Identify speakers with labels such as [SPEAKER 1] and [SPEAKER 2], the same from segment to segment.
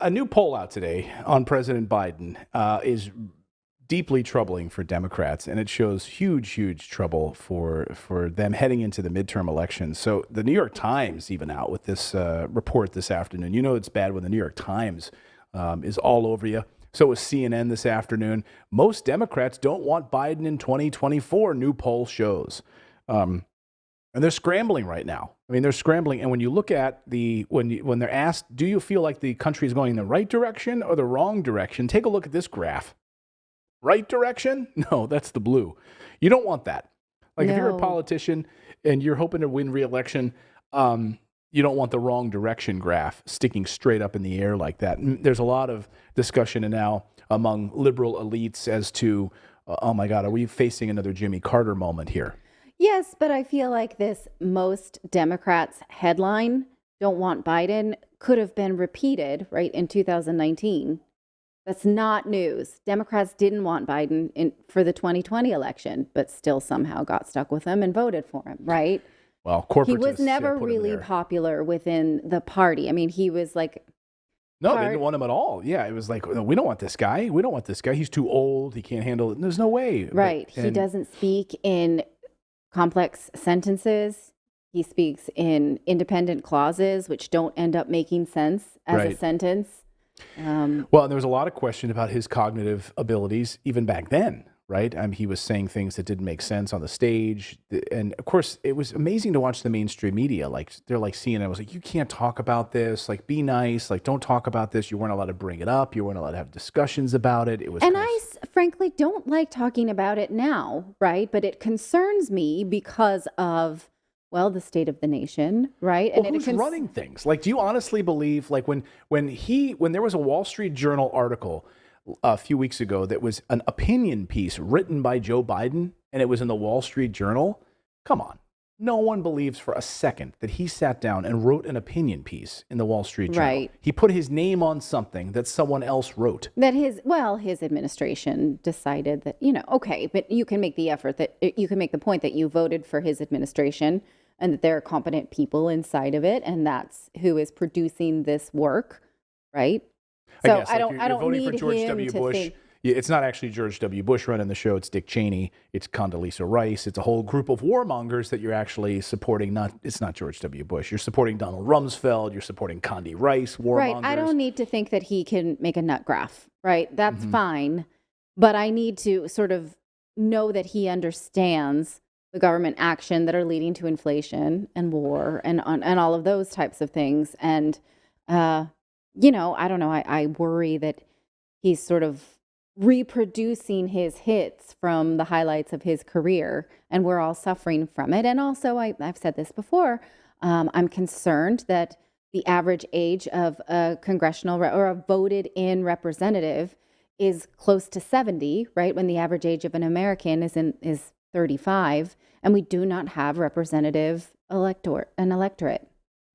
[SPEAKER 1] A new poll out today on President Biden is deeply troubling for Democrats, and it shows huge trouble for them heading into the midterm elections. So the New York Times even out with this report this afternoon. You know it's bad when the New York Times is all over you. So was CNN this afternoon. Most Democrats don't want Biden in 2024, new poll shows. And they're scrambling right now. I mean, they're scrambling. And when you look at when they're asked, do you feel like the country is going in the right direction or the wrong direction? Take a look at this graph. Right direction? No, that's the blue. You don't want that. Like if you're a politician and you're hoping to win re-election, you don't want the wrong direction graph sticking straight up in the air like that. And there's a lot of discussion now among liberal elites as to, oh my God, are we facing another Jimmy Carter moment here?
[SPEAKER 2] Yes, but I feel like this most Democrats headline, don't want Biden, could have been repeated, right, in 2019. That's not news. Democrats didn't want Biden for the 2020 election, but still somehow got stuck with him and voted for him, right?
[SPEAKER 1] Well, corporatists,
[SPEAKER 2] he was never really popular within the party. I mean, he was like...
[SPEAKER 1] No, they didn't want him at all. Yeah, it was like, we don't want this guy. We don't want this guy. He's too old. He can't handle it. There's no way.
[SPEAKER 2] Right. He doesn't speak in complex sentences. He speaks in independent clauses, which don't end up making sense as a sentence.
[SPEAKER 1] Well, there was a lot of question about his cognitive abilities even back then, right? He was saying things that didn't make sense on the stage. And of course, it was amazing to watch the mainstream media. Like they're like CNN was like, you can't talk about this. Like, be nice. Like, don't talk about this. You weren't allowed to bring it up. You weren't allowed to have discussions about it. It was,
[SPEAKER 2] and I frankly don't like talking about it now, right? But it concerns me because of, well, the state of the nation, right?
[SPEAKER 1] Well, and who's running things? Like, do you honestly believe, like, when there was a Wall Street Journal article a few weeks ago that was an opinion piece written by Joe Biden, and it was in the Wall Street Journal? Come on. No one believes for a second that he sat down and wrote an opinion piece in the Wall Street Journal. Right. He put his name on something that someone else wrote.
[SPEAKER 2] That his administration decided that, okay, but you can make the point that you voted for his administration and that there are competent people inside of it, and that's who is producing this work, right? So
[SPEAKER 1] I don't need for George W. Bush. It's not actually George W. Bush running the show. It's Dick Cheney. It's Condoleezza Rice. It's a whole group of warmongers that you're actually supporting. It's not George W. Bush. You're supporting Donald Rumsfeld. You're supporting Condi Rice, warmongers.
[SPEAKER 2] Right. I don't need to think that he can make a nut graph, right? That's fine. But I need to sort of know that he understands the government action that are leading to inflation and war and all of those types of things. And, I don't know. I worry that he's sort of reproducing his hits from the highlights of his career, and we're all suffering from it. And also, I've said this before, I'm concerned that the average age of a congressional or a voted-in representative is close to 70, right? When the average age of an American is 35, and we do not have representative electorate.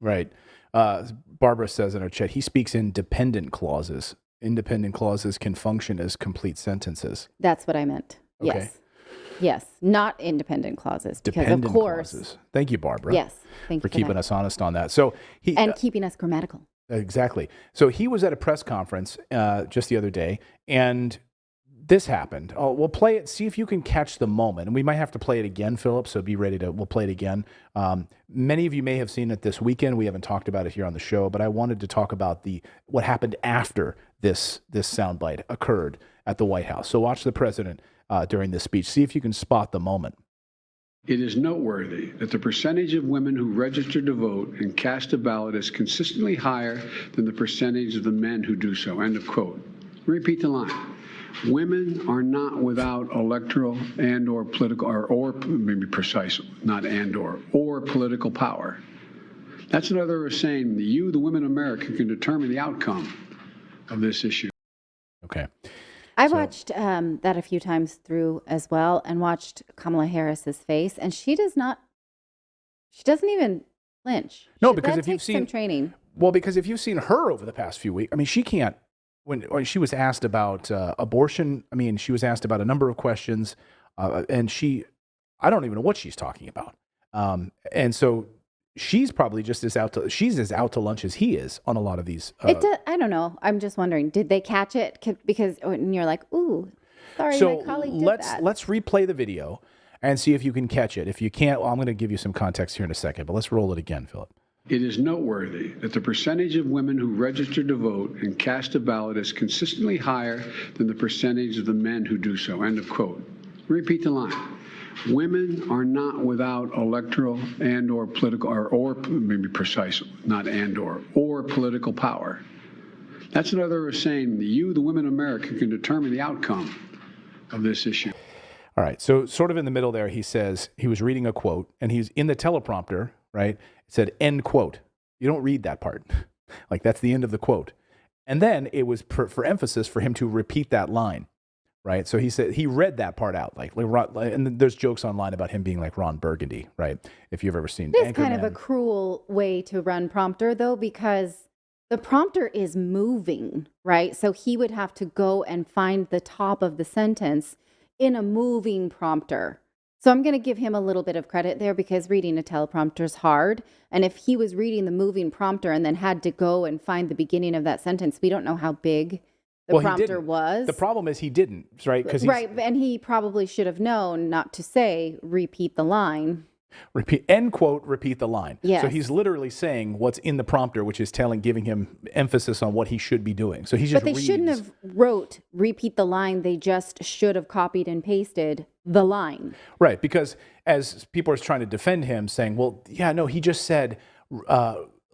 [SPEAKER 1] Right. Barbara says in our chat, he speaks in dependent clauses. Independent clauses can function as complete sentences.
[SPEAKER 2] That's what I meant. Okay. Yes. Not independent clauses. Because
[SPEAKER 1] dependent
[SPEAKER 2] of course.
[SPEAKER 1] Clauses. Thank you, Barbara.
[SPEAKER 2] Yes. Thank you
[SPEAKER 1] for keeping us honest on that. So
[SPEAKER 2] keeping us grammatical.
[SPEAKER 1] Exactly. So he was at a press conference just the other day, and this happened. We'll play it, see if you can catch the moment. And we might have to play it again, Philip, so be ready we'll play it again. Many of you may have seen it this weekend. We haven't talked about it here on the show, but I wanted to talk about what happened after this soundbite occurred at the White House. So watch the president during this speech. See if you can spot the moment.
[SPEAKER 3] It is noteworthy that the percentage of women who register to vote and cast a ballot is consistently higher than the percentage of the men who do so. End of quote. Repeat the line. Women are not without electoral and or political or maybe precise, not and or political power. That's another way of saying that you, the women of America, can determine the outcome of this issue.
[SPEAKER 1] Okay.
[SPEAKER 2] I watched that a few times through as well, and watched Kamala Harris's face, and she doesn't even flinch.
[SPEAKER 1] No, because if you've seen
[SPEAKER 2] some training.
[SPEAKER 1] Well, because if you've seen her over the past few weeks, I mean, she can't. When she was asked about abortion, I mean, she was asked about a number of questions, and I don't even know what she's talking about. And so she's probably just she's as out to lunch as he is on a lot of these.
[SPEAKER 2] I don't know. I'm just wondering, did they catch it? Because and you're like, ooh, sorry, my colleague did that.
[SPEAKER 1] Let's replay the video and see if you can catch it. If you can't, well, I'm going to give you some context here in a second, but let's roll it again, Philip.
[SPEAKER 3] It is noteworthy that the percentage of women who register to vote and cast a ballot is consistently higher than the percentage of the men who do so. End of quote. Repeat the line. Women are not without electoral and or political, or maybe precise, not and or political power. That's another way of saying that you, the women of America, can determine the outcome of this issue.
[SPEAKER 1] All right. So sort of in the middle there, he says he was reading a quote and he's in the teleprompter, right? It said end quote. You don't read that part. Like that's the end of the quote. And then it was for emphasis for him to repeat that line. Right. So he said he read that part out like and there's jokes online about him being like Ron Burgundy. Right. If you've ever seen
[SPEAKER 2] It is kind of a cruel way to run prompter, though, because the prompter is moving. Right. So he would have to go and find the top of the sentence in a moving prompter. So I'm going to give him a little bit of credit there because reading a teleprompter is hard. And if he was reading the moving prompter and then had to go and find the beginning of that sentence, we don't know how big the prompter was.
[SPEAKER 1] The problem is he didn't, right?
[SPEAKER 2] Right, and he probably should have known not to say, repeat the line.
[SPEAKER 1] End quote, repeat the line.
[SPEAKER 2] Yes.
[SPEAKER 1] So he's literally saying what's in the prompter, which is giving him emphasis on what he should be doing. So he just
[SPEAKER 2] But they shouldn't have wrote, repeat the line. They just should have copied and pasted the line.
[SPEAKER 1] Right, because as people are trying to defend him, saying, well, yeah, no, he just said,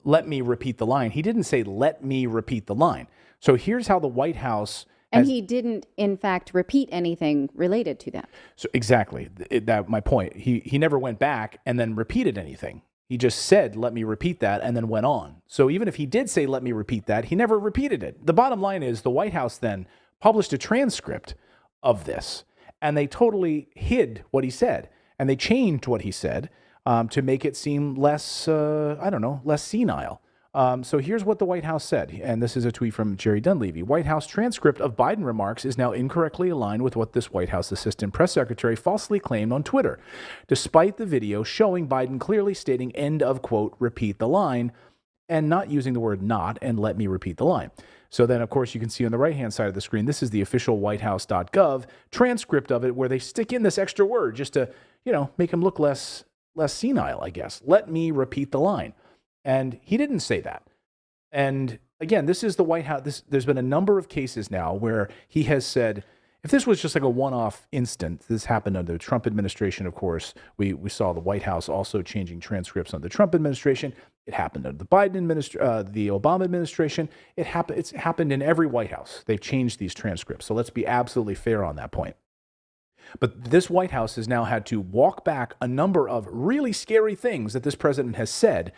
[SPEAKER 1] let me repeat the line. He didn't say, let me repeat the line. So here's how the White House...
[SPEAKER 2] And he didn't, in fact, repeat anything related to that.
[SPEAKER 1] So exactly, that my point. He never went back and then repeated anything. He just said, let me repeat that, and then went on. So even if he did say, let me repeat that, he never repeated it. The bottom line is the White House then published a transcript of this, and they totally hid what he said. And they changed what he said to make it seem less, less senile. So here's what the White House said, and this is a tweet from Jerry Dunleavy. White House transcript of Biden remarks is now incorrectly aligned with what this White House assistant press secretary falsely claimed on Twitter, despite the video showing Biden clearly stating end of quote, repeat the line, and not using the word not and let me repeat the line. So then, of course, you can see on the right-hand side of the screen, this is the official whitehouse.gov transcript of it where they stick in this extra word just to, make him look less senile, I guess. Let me repeat the line. And he didn't say that. And again, this is the White House. There's been a number of cases now where he has said, if this was just like a one-off instant, this happened under the Trump administration, of course. We saw the White House also changing transcripts under the Trump administration. It happened under the the Obama administration. It's happened in every White House. They've changed these transcripts. So let's be absolutely fair on that point. But this White House has now had to walk back a number of really scary things that this president has said.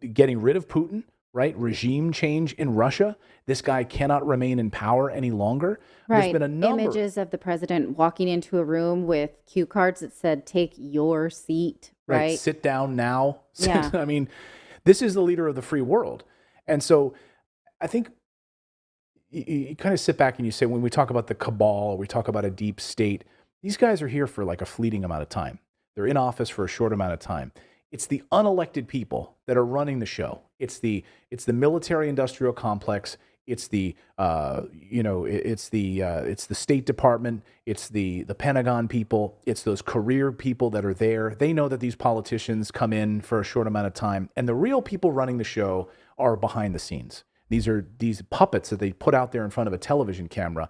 [SPEAKER 1] Getting rid of Putin, right? Regime change in Russia. This guy cannot remain in power any longer.
[SPEAKER 2] Right.
[SPEAKER 1] There's been a number.
[SPEAKER 2] Images of the president walking into a room with cue cards that said, take your seat, right?
[SPEAKER 1] Sit down now.
[SPEAKER 2] Yeah.
[SPEAKER 1] I mean, this is the leader of the free world. And so I think you kind of sit back and you say, when we talk about the cabal, or we talk about a deep state, these guys are here for like a fleeting amount of time. They're in office for a short amount of time. It's the unelected people that are running the show. It's the military-industrial complex. It's the it's the State Department. It's the Pentagon people. It's those career people that are there. They know that these politicians come in for a short amount of time, and the real people running the show are behind the scenes. These are these puppets that they put out there in front of a television camera.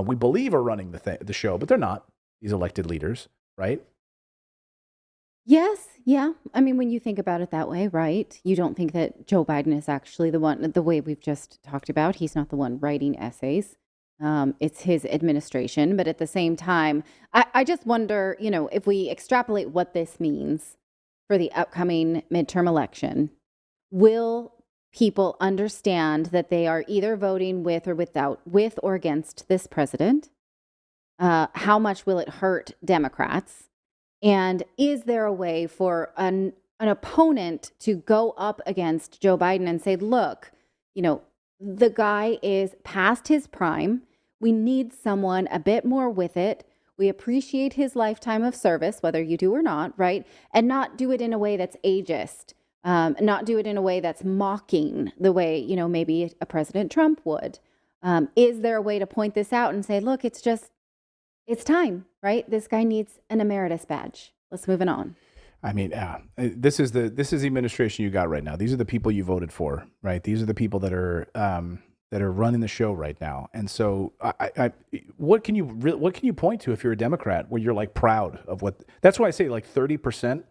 [SPEAKER 1] We believe are running the show, but they're not. These elected leaders, right?
[SPEAKER 2] Yes. Yeah. I mean, when you think about it that way, right? You don't think that Joe Biden is actually the one, the way we've just talked about. He's not the one writing essays. It's his administration. But at the same time, I just wonder, if we extrapolate what this means for the upcoming midterm election, will people understand that they are either voting with or against this president? How much will it hurt Democrats? And is there a way for an opponent to go up against Joe Biden and say, look, the guy is past his prime. We need someone a bit more with it. We appreciate his lifetime of service, whether you do or not, right? And not do it in a way that's ageist, not do it in a way that's mocking the way, you know, maybe a President Trump would. Is there a way to point this out and say, look, it's time, right? This guy needs an emeritus badge. Let's move it on.
[SPEAKER 1] I mean, this is the administration you got right now. These are the people you voted for, right? These are the people that are running the show right now. And so, what can you point to if you're a Democrat where you're like proud of what? That's why I say like 30%.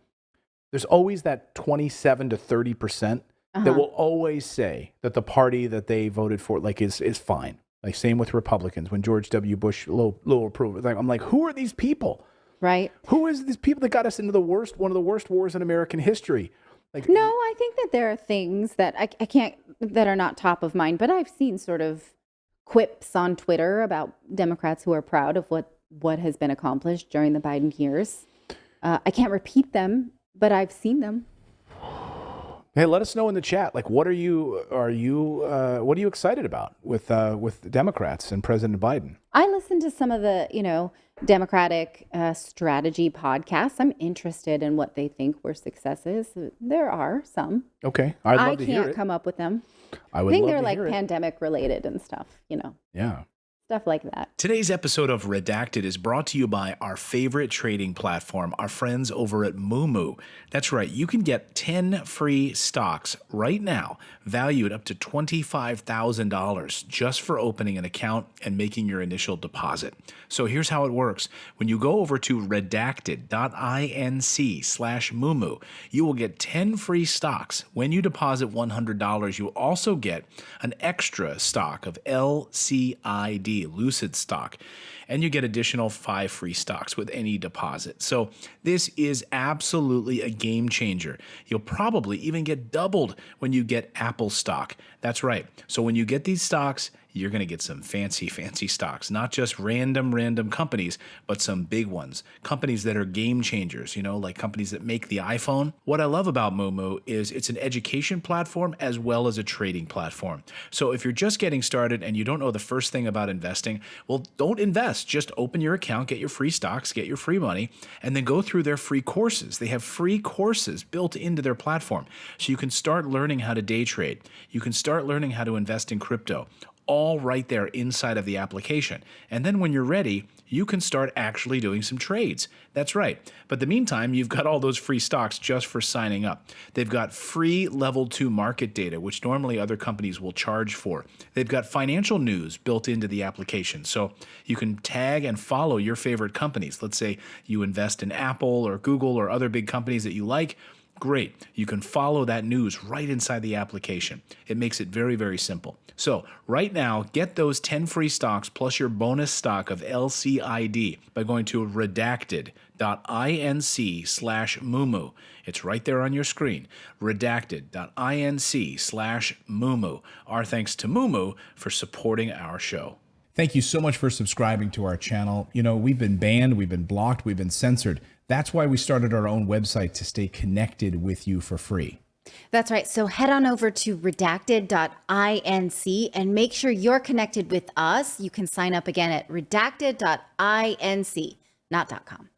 [SPEAKER 1] There's always that 27 to 30% that will always say that the party that they voted for like is fine. Like same with Republicans when George W. Bush low approval. Like, I'm like, who are these people?
[SPEAKER 2] Right.
[SPEAKER 1] Who is these people that got us into one of the worst wars in American history? Like,
[SPEAKER 2] no, I think that there are things that I can't, that are not top of mind, but I've seen sort of quips on Twitter about Democrats who are proud of what has been accomplished during the Biden years. I can't repeat them, but I've seen them.
[SPEAKER 1] Hey, let us know in the chat. Like, what are you excited about with Democrats and President Biden?
[SPEAKER 2] I listen to some of the, Democratic strategy podcasts. I'm interested in what they think were successes. There are some.
[SPEAKER 1] Okay, I'd love to hear it.
[SPEAKER 2] I can't come up with them.
[SPEAKER 1] I
[SPEAKER 2] think they're like pandemic related and stuff.
[SPEAKER 1] Yeah.
[SPEAKER 2] Stuff like that.
[SPEAKER 4] Today's episode of Redacted is brought to you by our favorite trading platform, our friends over at Moomoo. That's right, you can get 10 free stocks right now, valued up to $25,000 just for opening an account and making your initial deposit. So here's how it works. When you go over to redacted.inc/Moomoo, you will get 10 free stocks. When you deposit $100, you will also get an extra stock of LCID, Lucid stock, and you get additional 5 free stocks with any deposit. So this is absolutely a game changer. You'll probably even get doubled when you get Apple stock. That's right. So when you get these stocks, you're going to get some fancy stocks, not just random companies, but some big ones, companies that are game changers, like companies that make the iPhone. What I love about Moomoo is it's an education platform as well as a trading platform. So if you're just getting started and you don't know the first thing about investing, well, don't invest. Just open your account, get your free stocks, get your free money, and then go through their free courses. They have free courses built into their platform. So you can start learning how to day trade. You can start learning how to invest in crypto, all right there inside of the application. And then when you're ready, you can start actually doing some trades. That's right. But in the meantime, you've got all those free stocks just for signing up. They've got free level 2 market data, which normally other companies will charge for. They've got financial news built into the application. So you can tag and follow your favorite companies. Let's say you invest in Apple or Google or other big companies that you like. Great. You can follow that news right inside the application. It makes it very, very simple. So right now, get those 10 free stocks plus your bonus stock of LCID by going to redacted.inc/Moomoo. It's right there on your screen. Redacted.inc/Moomoo. Our thanks to Moomoo for supporting our show.
[SPEAKER 5] Thank you so much for subscribing to our channel. We've been banned, we've been blocked, we've been censored. That's why we started our own website to stay connected with you for free.
[SPEAKER 2] That's right. So head on over to redacted.inc and make sure you're connected with us. You can sign up again at redacted.inc, not .com.